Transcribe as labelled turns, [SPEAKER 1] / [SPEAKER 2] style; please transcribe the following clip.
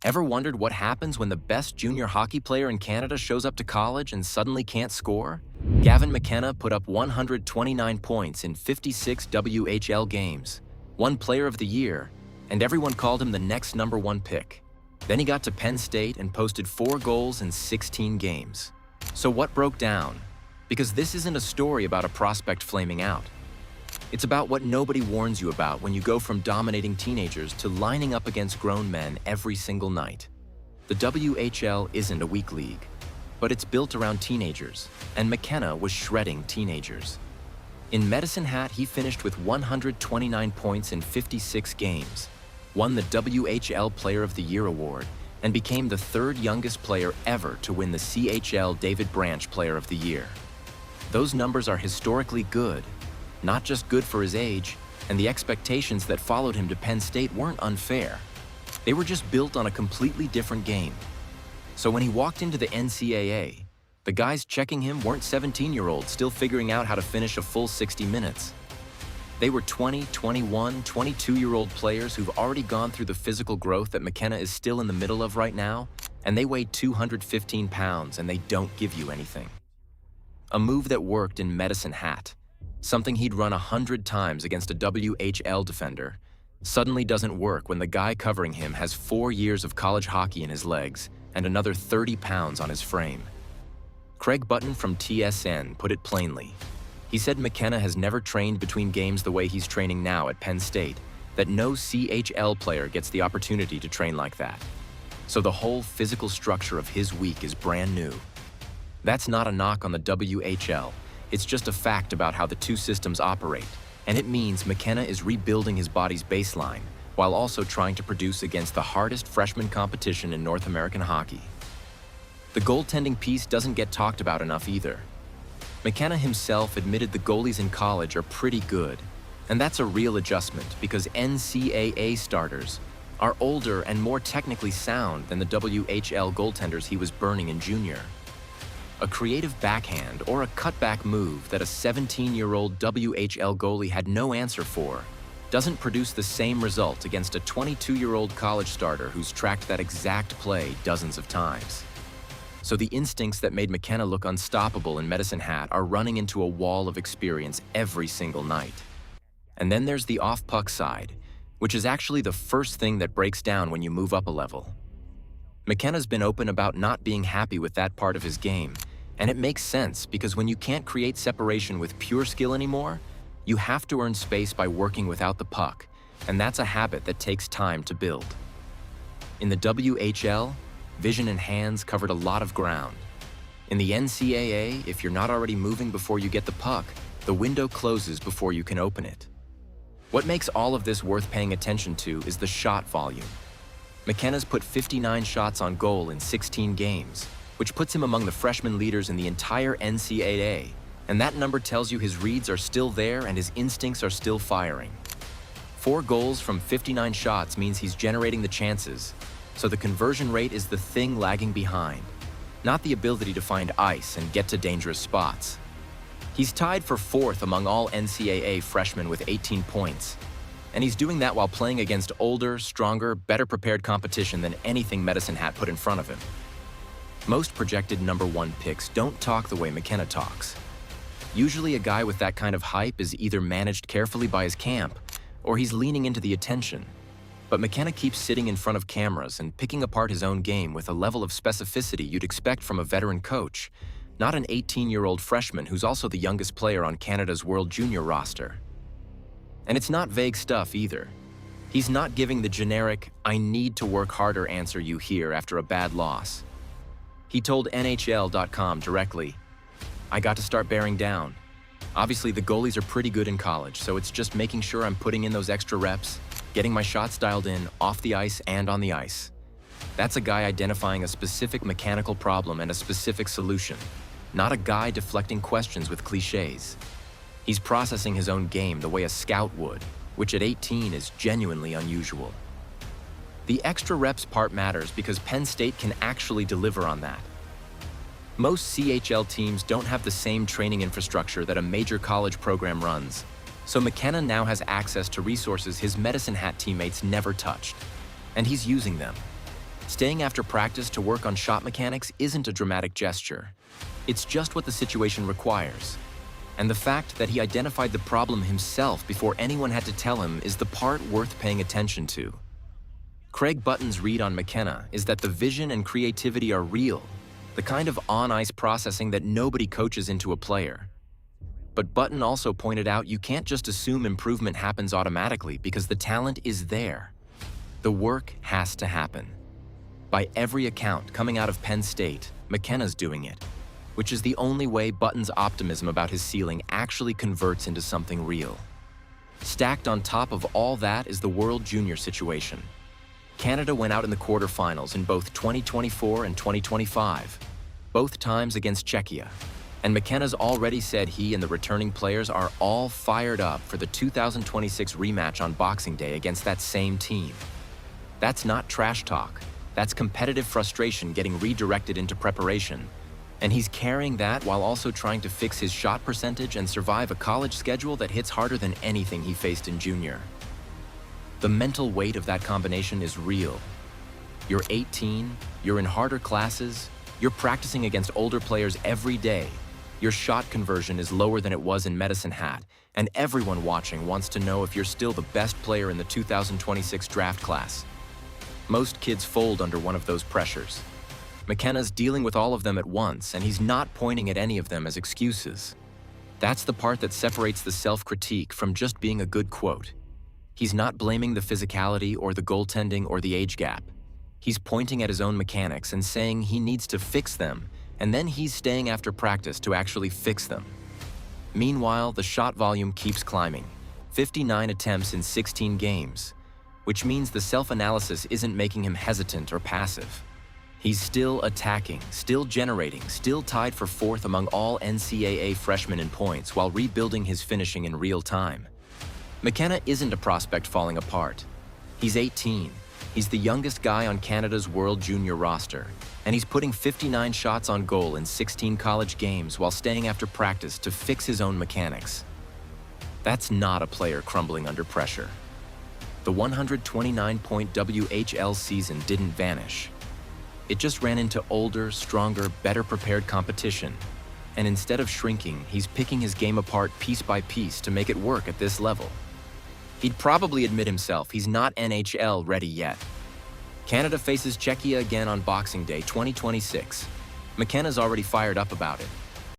[SPEAKER 1] Ever wondered what happens when the best junior hockey player in Canada shows up to college and suddenly can't score? Gavin McKenna put up 129 points in 56 WHL games, won Player of the Year, and everyone called him the next #1 pick. Then he got to Penn State and posted 4 goals in 16 games. So what broke down? Because this isn't a story about a prospect flaming out. It's about what nobody warns you about when you go from dominating teenagers to lining up against grown men every single night. The WHL isn't a weak league, but it's built around teenagers, and McKenna was shredding teenagers. In Medicine Hat, he finished with 129 points in 56 games, won the WHL Player of the Year award, and became the 3rd youngest player ever to win the CHL David Branch Player of the Year. Those numbers are historically good, not just good for his age, and the expectations that followed him to Penn State weren't unfair. They were just built on a completely different game. So when he walked into the NCAA, the guys checking him weren't 17-year-olds still figuring out how to finish a full 60 minutes. They were 20, 21, 22-year-old players who've already gone through the physical growth that McKenna is still in the middle of right now, and they weigh 215 pounds and they don't give you anything. A move that worked in Medicine Hat, something he'd run 100 times against a WHL defender, suddenly doesn't work when the guy covering him has 4 years of college hockey in his legs and another 30 pounds on his frame. Craig Button from TSN put it plainly. He said McKenna has never trained between games the way he's training now at Penn State, that no CHL player gets the opportunity to train like that. So the whole physical structure of his week is brand new. That's not a knock on the WHL. It's just a fact about how the two systems operate, and it means McKenna is rebuilding his body's baseline while also trying to produce against the hardest freshman competition in North American hockey. The goaltending piece doesn't get talked about enough either. McKenna himself admitted the goalies in college are pretty good, and that's a real adjustment because NCAA starters are older and more technically sound than the WHL goaltenders he was burning in junior. A creative backhand or a cutback move that a 17-year-old WHL goalie had no answer for doesn't produce the same result against a 22-year-old college starter who's tracked that exact play dozens of times. So the instincts that made McKenna look unstoppable in Medicine Hat are running into a wall of experience every single night. And then there's the off-puck side, which is actually the first thing that breaks down when you move up a level. McKenna's been open about not being happy with that part of his game, and it makes sense because when you can't create separation with pure skill anymore, you have to earn space by working without the puck, and that's a habit that takes time to build. In the WHL, vision and hands covered a lot of ground. In the NCAA, if you're not already moving before you get the puck, the window closes before you can open it. What makes all of this worth paying attention to is the shot volume. McKenna's put 59 shots on goal in 16 games, which puts him among the freshman leaders in the entire NCAA, and that number tells you his reads are still there and his instincts are still firing. 4 goals from 59 shots means he's generating the chances, so the conversion rate is the thing lagging behind, not the ability to find ice and get to dangerous spots. He's tied for 4th among all NCAA freshmen with 18 points, and he's doing that while playing against older, stronger, better prepared competition than anything Medicine Hat put in front of him. Most projected #1 picks don't talk the way McKenna talks. Usually a guy with that kind of hype is either managed carefully by his camp, or he's leaning into the attention. But McKenna keeps sitting in front of cameras and picking apart his own game with a level of specificity you'd expect from a veteran coach, not an 18-year-old freshman who's also the youngest player on Canada's World Junior roster. And it's not vague stuff either. He's not giving the generic, "I need to work harder" answer you hear after a bad loss. He told NHL.com directly, "I got to start bearing down. Obviously the goalies are pretty good in college, so it's just making sure I'm putting in those extra reps, getting my shots dialed in, off the ice and on the ice." That's a guy identifying a specific mechanical problem and a specific solution, not a guy deflecting questions with cliches. He's processing his own game the way a scout would, which at 18 is genuinely unusual. The extra reps part matters because Penn State can actually deliver on that. Most CHL teams don't have the same training infrastructure that a major college program runs, so McKenna now has access to resources his Medicine Hat teammates never touched, and he's using them. Staying after practice to work on shot mechanics isn't a dramatic gesture. It's just what the situation requires. And the fact that he identified the problem himself before anyone had to tell him is the part worth paying attention to. Craig Button's read on McKenna is that the vision and creativity are real, the kind of on-ice processing that nobody coaches into a player. But Button also pointed out you can't just assume improvement happens automatically because the talent is there. The work has to happen. By every account coming out of Penn State, McKenna's doing it, which is the only way Button's optimism about his ceiling actually converts into something real. Stacked on top of all that is the World Junior situation. Canada went out in the quarterfinals in both 2024 and 2025, both times against Czechia. And McKenna's already said he and the returning players are all fired up for the 2026 rematch on Boxing Day against that same team. That's not trash talk. That's competitive frustration getting redirected into preparation. And he's carrying that while also trying to fix his shot percentage and survive a college schedule that hits harder than anything he faced in junior. The mental weight of that combination is real. You're 18, you're in harder classes, you're practicing against older players every day. Your shot conversion is lower than it was in Medicine Hat, and everyone watching wants to know if you're still the best player in the 2026 draft class. Most kids fold under one of those pressures. McKenna's dealing with all of them at once, and he's not pointing at any of them as excuses. That's the part that separates the self-critique from just being a good quote. He's not blaming the physicality or the goaltending or the age gap. He's pointing at his own mechanics and saying he needs to fix them, and then he's staying after practice to actually fix them. Meanwhile, the shot volume keeps climbing, 59 attempts in 16 games, which means the self-analysis isn't making him hesitant or passive. He's still attacking, still generating, still tied for fourth among all NCAA freshmen in points while rebuilding his finishing in real time. McKenna isn't a prospect falling apart. He's 18. He's the youngest guy on Canada's World Junior roster, and he's putting 59 shots on goal in 16 college games while staying after practice to fix his own mechanics. That's not a player crumbling under pressure. The 129-point WHL season didn't vanish. It just ran into older, stronger, better-prepared competition. And instead of shrinking, he's picking his game apart piece by piece to make it work at this level. He'd probably admit himself he's not NHL ready yet. Canada faces Czechia again on Boxing Day 2026. McKenna's already fired up about it.